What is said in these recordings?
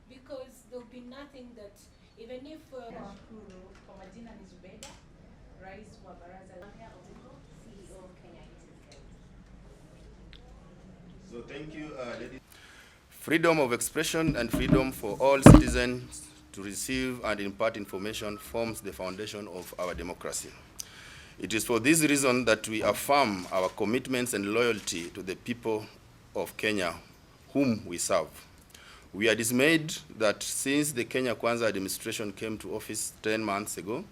Because there'll be nothing that, even if So thank you, ladies. Freedom of expression and freedom for all citizens to receive and impart information forms the foundation of our democracy. It is for this reason that we affirm our commitments and loyalty to the people of Kenya, whom we serve. We are dismayed that since the Kenya Kwanza administration came to office 10 months ago,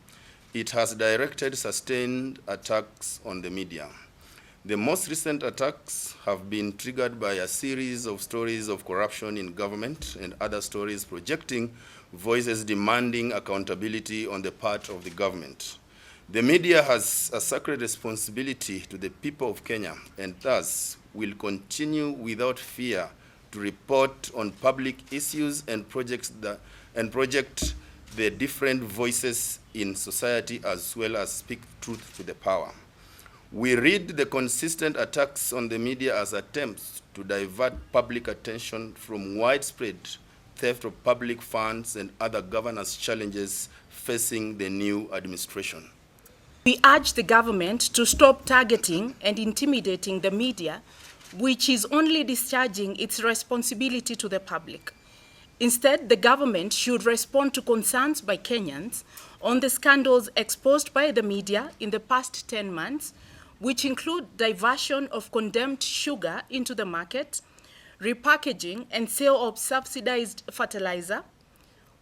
it has directed sustained attacks on the media. The most recent attacks have been triggered by a series of stories of corruption in government and other stories projecting voices demanding accountability on the part of the government. The media has a sacred responsibility to the people of Kenya and thus will continue without fear to report on public issues and project the different voices in society as well as speak truth to the power. We read the consistent attacks on the media as attempts to divert public attention from widespread theft of public funds and other governance challenges facing the new administration. We urge the government to stop targeting and intimidating the media, which is only discharging its responsibility to the public. Instead, the government should respond to concerns by Kenyans on the scandals exposed by the media in the past 10 months, which include diversion of condemned sugar into the market, repackaging and sale of subsidized fertilizer,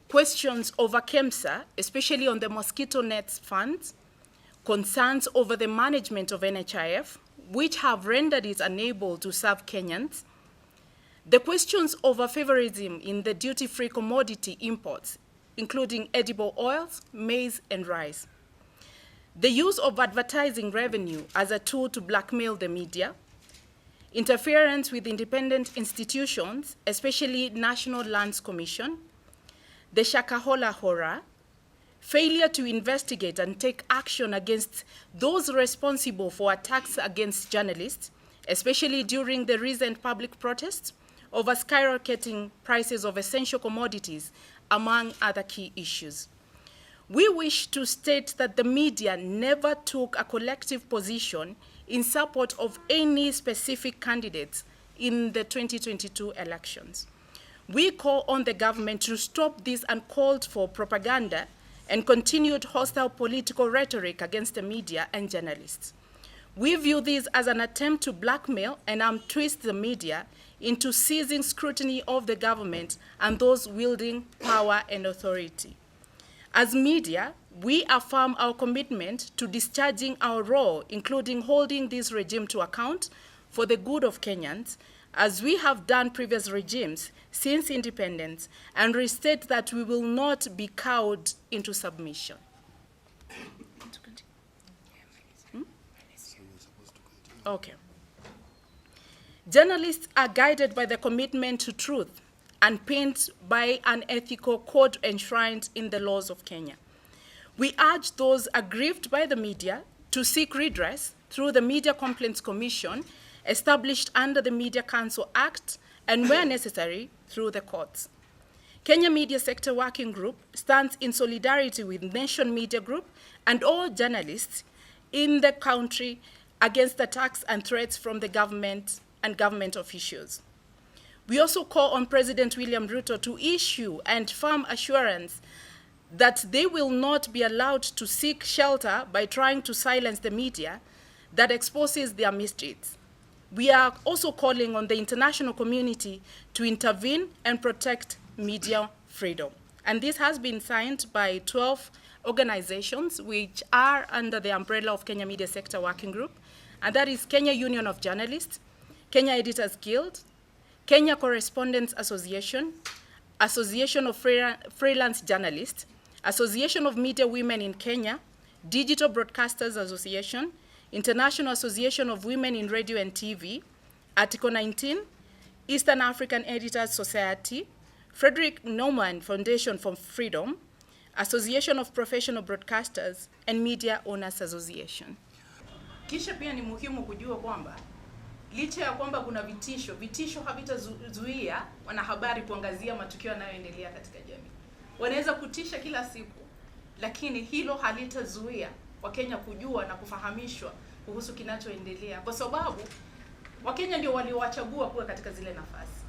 questions over KEMSA, especially on the mosquito nets funds, concerns over the management of NHIF, which have rendered it unable to serve Kenyans, the questions over favorism in the duty-free commodity imports, including edible oils, maize, and rice, the use of advertising revenue as a tool to blackmail the media, interference with independent institutions, especially National Lands Commission, the Shakahola horror, failure to investigate and take action against those responsible for attacks against journalists, especially during the recent public protests over skyrocketing prices of essential commodities, among other key issues. We wish to state that the media never took a collective position in support of any specific candidates in the 2022 elections. We call on the government to stop this uncalled for propaganda and continued hostile political rhetoric against the media and journalists. We view this as an attempt to blackmail and twist the media into seizing scrutiny of the government and those wielding power and authority. As media, we affirm our commitment to discharging our role, including holding this regime to account for the good of Kenyans, as we have done previous regimes since independence, and restate that we will not be cowed into submission. Okay. Journalists are guided by the commitment to truth and paint by an ethical code enshrined in the laws of Kenya. We urge those aggrieved by the media to seek redress through the Media Complaints Commission established under the Media Council Act and, where necessary, through the courts. Kenya Media Sector Working Group stands in solidarity with Nation Media Group and all journalists in the country against attacks and threats from the government and government officials. We also call on President William Ruto to issue and firm assurance that they will not be allowed to seek shelter by trying to silence the media that exposes their misdeeds. We are also calling on the international community to intervene and protect media freedom. And this has been signed by 12 organizations which are under the umbrella of Kenya Media Sector Working Group, and that is Kenya Union of Journalists, Kenya Editors Guild, Kenya Correspondents Association, Association of Freelance Journalists, Association of Media Women in Kenya, Digital Broadcasters Association, International Association of Women in Radio and TV, Article 19, Eastern African Editors Society, Frederick Naumann Foundation for Freedom, Association of Professional Broadcasters, and Media Owners Association. Kisha pia ni muhimu kujua kwamba licha ya kwamba kuna vitisho havitazuia wanahabari kuangazia matukio yanayoendelea katika jamii. Wanaweza kutisha kila siku, lakini hilo halitazuia Wakenya kujua na kufahamishwa kuhusu kinachoendelea, kwa sababu Wakenya ndio waliowachagua kuwa katika zile nafasi.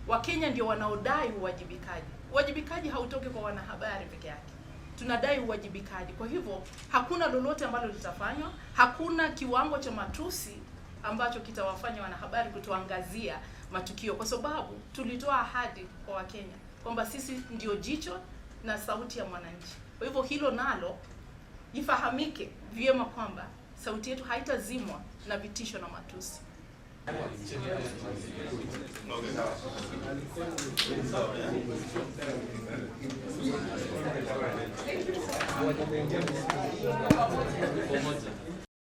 Wakenya ndio wanaodai uwajibikaji. Uwajibikaji hautoki kwa wanahabari peke yake. Tunadai uwajibikaji. Kwa hivyo hakuna lolote ambalo litafanywa, hakuna kiwango cha matusi ambacho kitawafanya wanahabari kutuangazia matukio, kwa sababu tulitoa ahadi kwa Wakenya kwamba sisi ndio jicho na sauti ya mwananchi. Kwa hivyo hilo nalo ifahamike vyema kwamba sauti yetu haitazimwa na vitisho na matusi. Thank you.